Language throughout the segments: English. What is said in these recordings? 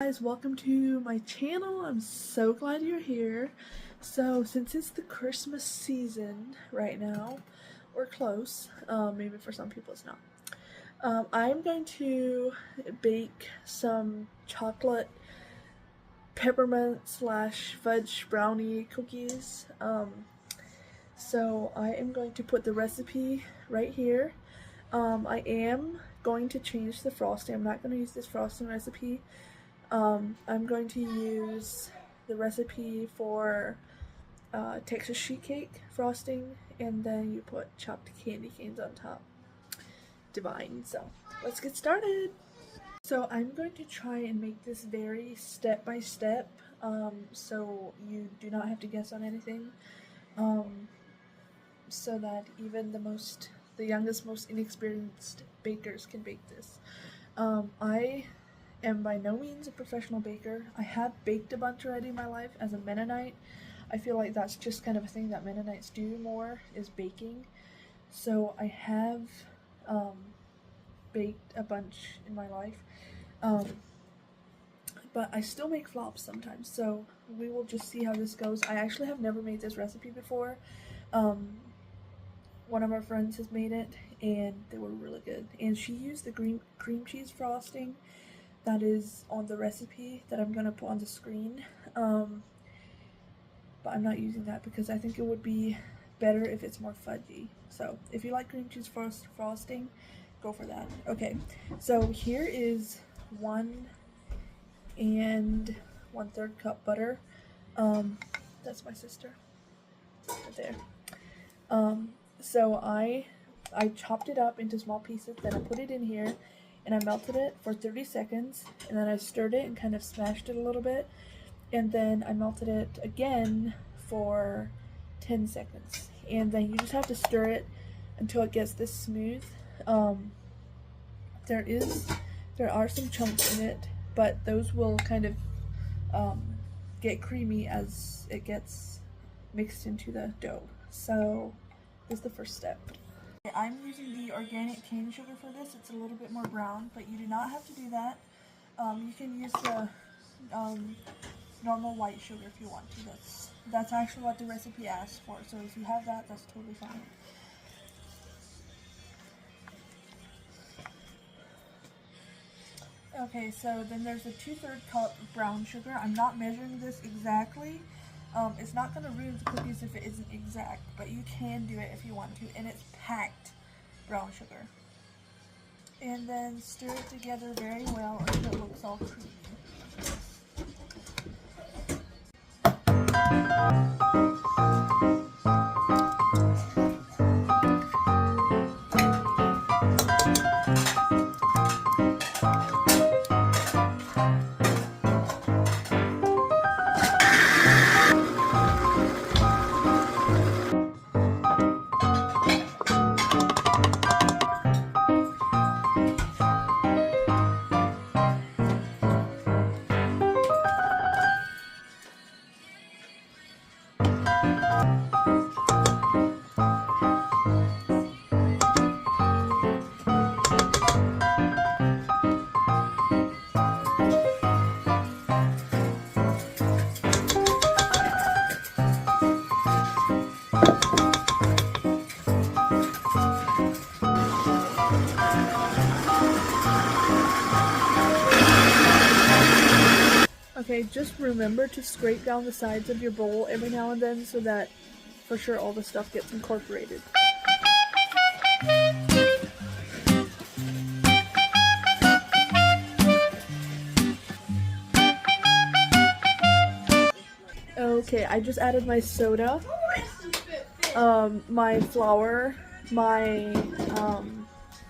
Guys, welcome to my channel. I'm so glad you're here. So since it's the Christmas season right now, or close, maybe for some people it's not, I'm going to bake some chocolate peppermint / fudge brownie cookies. So I am going to put the recipe right here. I am going to change the frosting. I'm not going to use this frosting recipe. I'm going to use the recipe for Texas sheet cake frosting, and then you put chopped candy canes on top. Divine. So let's get started. So I'm going to try and make this very step by step, so you do not have to guess on anything, so that even the youngest, most inexperienced bakers can bake this. I am by no means a professional baker. I have baked a bunch already in my life as a Mennonite. I feel like that's just kind of a thing that Mennonites do more, is baking. So I have baked a bunch in my life, but I still make flops sometimes, so we will just see how this goes. I actually have never made this recipe before. One of our friends has made it and they were really good, and she used the cream cheese frosting that is on the recipe that I'm gonna put on the screen, but I'm not using that because I think it would be better if it's more fudgy. So if you like cream cheese frosting, go for that. Okay, so here is 1 1/3 cup butter. That's my sister right there. So I chopped it up into small pieces, then I put it in here and I melted it for 30 seconds, and then I stirred it and kind of smashed it a little bit, and then I melted it again for 10 seconds, and then you just have to stir it until it gets this smooth. There are some chunks in it, but those will kind of get creamy as it gets mixed into the dough. So this is the first step. I'm using the organic cane sugar for this. It's a little bit more brown, but you do not have to do that. You can use the normal white sugar if you want to. That's actually what the recipe asks for, so if you have that, that's totally fine. Okay, so then there's a 2/3 cup brown sugar. I'm not measuring this exactly. It's not going to ruin the cookies if it isn't exact, but you can do it if you want to, and it's packed brown sugar. And then stir it together very well until it looks all creamy. Okay, just remember to scrape down the sides of your bowl every now and then so that for sure all the stuff gets incorporated. Okay, I just added my soda, my flour, my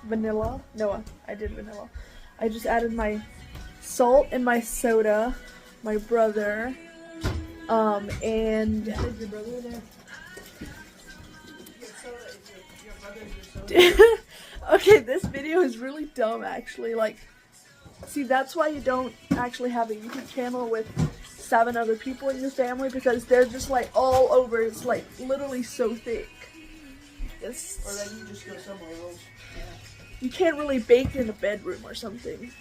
vanilla. No, I did vanilla. I just added my salt and my soda, my brother, and okay, this video is really dumb actually. Like, see, that's why you don't actually have a YouTube channel with 7 other people in your family, because they're just like all over. It's like literally so thick. Or then you just go somewhere else. Yeah. You can't really bake in a bedroom or something.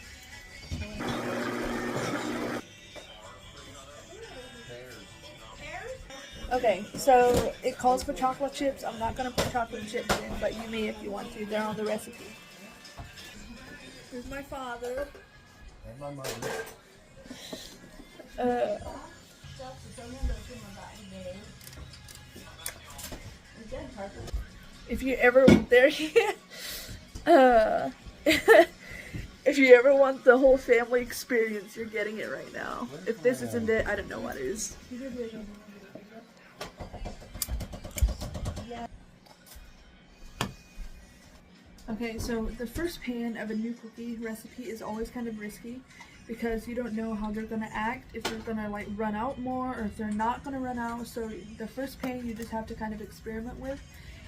Okay, so it calls for chocolate chips. I'm not gonna put chocolate chips in, but you may if you want to. They're on the recipe. Here's my father. And my mother. Uh, if you ever there, uh, if you ever want the whole family experience, you're getting it right now. If this isn't it, I don't know what is. Okay, so the first pan of a new cookie recipe is always kind of risky because you don't know how they're gonna act, if they're gonna like run out more or if they're not gonna run out. So the first pan you just have to kind of experiment with.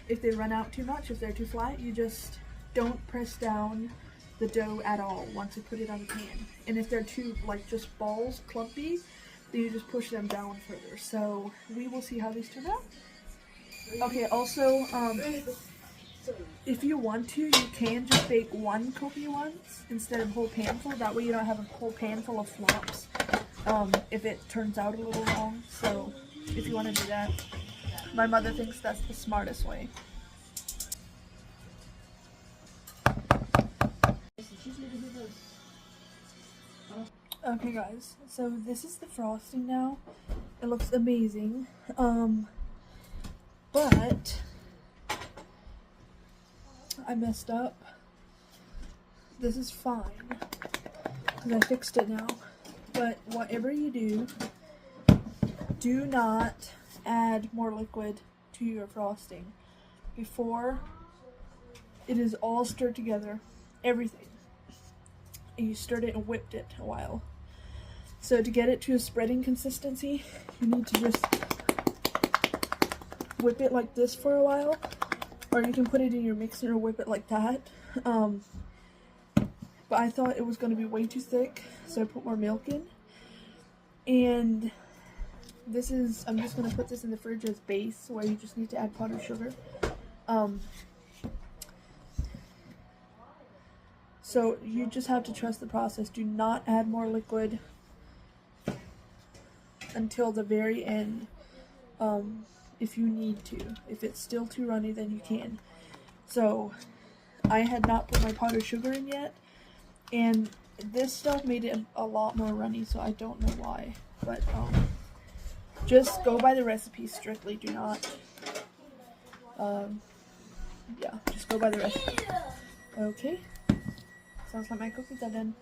If they run out too much, if they're too flat, you just don't press down the dough at all once you put it on the pan. And if they're too like just balls, clumpy, then you just push them down further. So we will see how these turn out. Okay, also, if you want to, you can just bake one cookie once instead of a whole pan full. That way you don't have a whole pan full of flops if it turns out a little wrong. So if you want to do that, my mother thinks that's the smartest way. Okay guys, so this is the frosting now. It looks amazing. But I messed up. This is fine because I fixed it now. But whatever you do, do not add more liquid to your frosting before it is all stirred together, everything. And you stirred it and whipped it a while. So to get it to a spreading consistency, you need to just whip it like this for a while, or you can put it in your mixer and whip it like that. But I thought it was going to be way too thick, so I put more milk in. And this is, I'm just going to put this in the fridge as base, where you just need to add powdered sugar. So you just have to trust the process. Do not add more liquid until the very end, if you need to. If it's still too runny, then you can. So I had not put my powdered sugar in yet, and this stuff made it a lot more runny, so I don't know why. But just go by the recipe strictly. Do not, yeah, just go by the recipe. Okay, sounds like my cookies are done.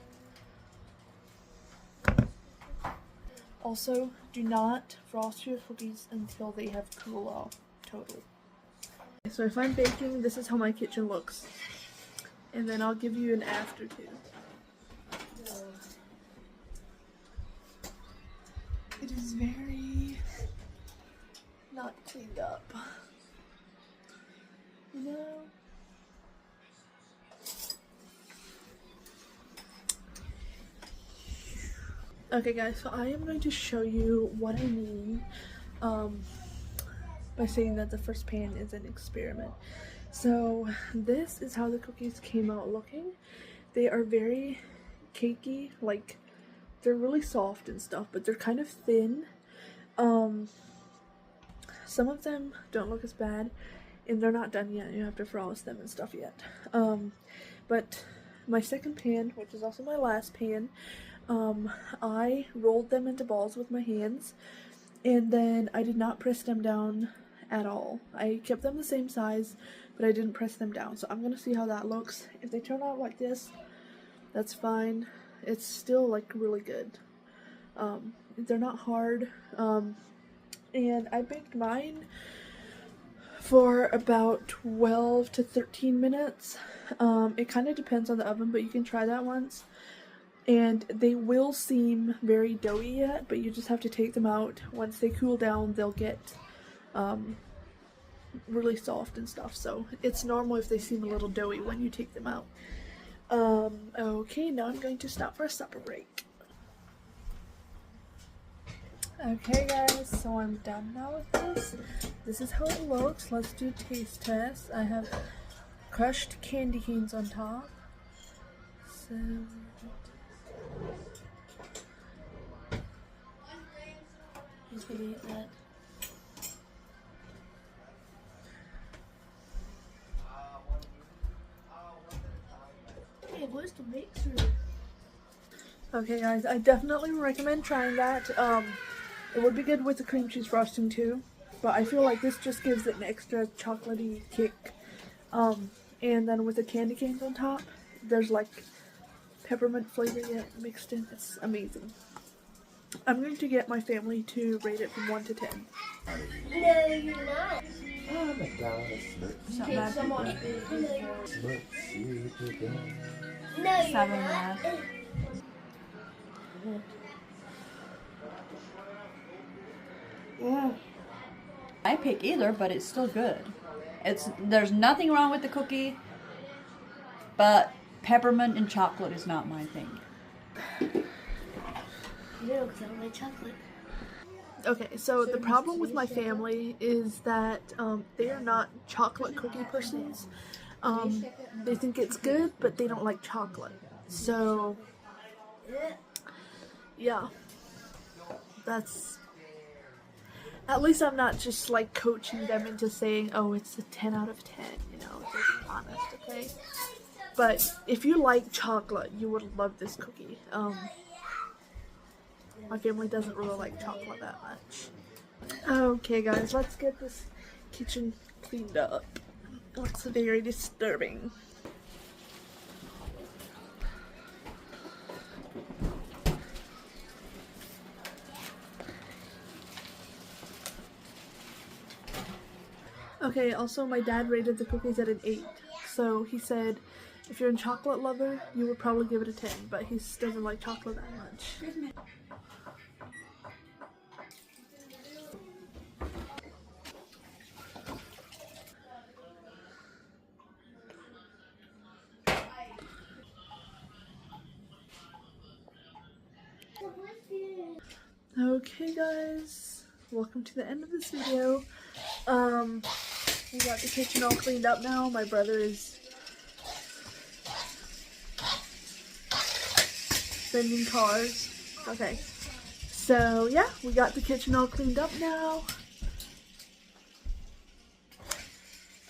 Also, do not frost your cookies until they have cooled off totally. So if I'm baking, this is how my kitchen looks. And then I'll give you an after too. It is very not cleaned up. You know? Okay guys, so I am going to show you what I mean by saying that the first pan is an experiment. So this is how the cookies came out looking. They are very cakey, like they're really soft and stuff, but they're kind of thin. Some of them don't look as bad, and they're not done yet. You have to frost them and stuff yet. But my second pan, which is also my last pan, I rolled them into balls with my hands, and then I did not press them down at all. I kept them the same size, but I didn't press them down. So I'm gonna see how that looks. If they turn out like this, that's fine. It's still like really good. They're not hard. And I baked mine for about 12 to 13 minutes. It kind of depends on the oven, but you can try that once. And they will seem very doughy yet, but you just have to take them out. Once they cool down, they'll get really soft and stuff. So it's normal if they seem a little doughy when you take them out. Okay, now I'm going to stop for a supper break. Okay guys, so I'm done now with this. This is how it looks. Let's do a taste test. I have crushed candy canes on top. So he's gonna eat that. Okay guys, I definitely recommend trying that. It would be good with the cream cheese frosting too, but I feel like this just gives it an extra chocolatey kick. And then with the candy canes on top, there's like peppermint flavor yet mixed in. It's amazing. I'm going to get my family to rate it from 1 to 10. No, you're not. Oh my God, it's No, you're 7 not. I pick either, but it's still good. There's nothing wrong with the cookie, but peppermint and chocolate is not my thing. No, because I don't like chocolate. Okay, so the problem with my family is that they are not chocolate cookie persons. They think it's good, but they don't like chocolate. So, yeah, that's... At least I'm not just like coaching them into saying, oh, it's a 10 out of 10, you know, to be honest, okay? But if you like chocolate, you would love this cookie. My family doesn't really like chocolate that much. Okay guys, let's get this kitchen cleaned up. It looks very disturbing. Okay, also my dad rated the cookies at an 8. So he said if you're a chocolate lover, you would probably give it a 10, but he doesn't like chocolate that much. Okay guys, welcome to the end of this video. We got the kitchen all cleaned up now. My brother is bending cars. Okay, so yeah, we got the kitchen all cleaned up now.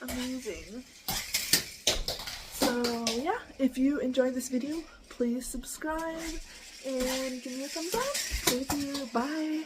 Amazing. So yeah, if you enjoyed this video, please subscribe and give me a thumbs up. Thank you. Bye.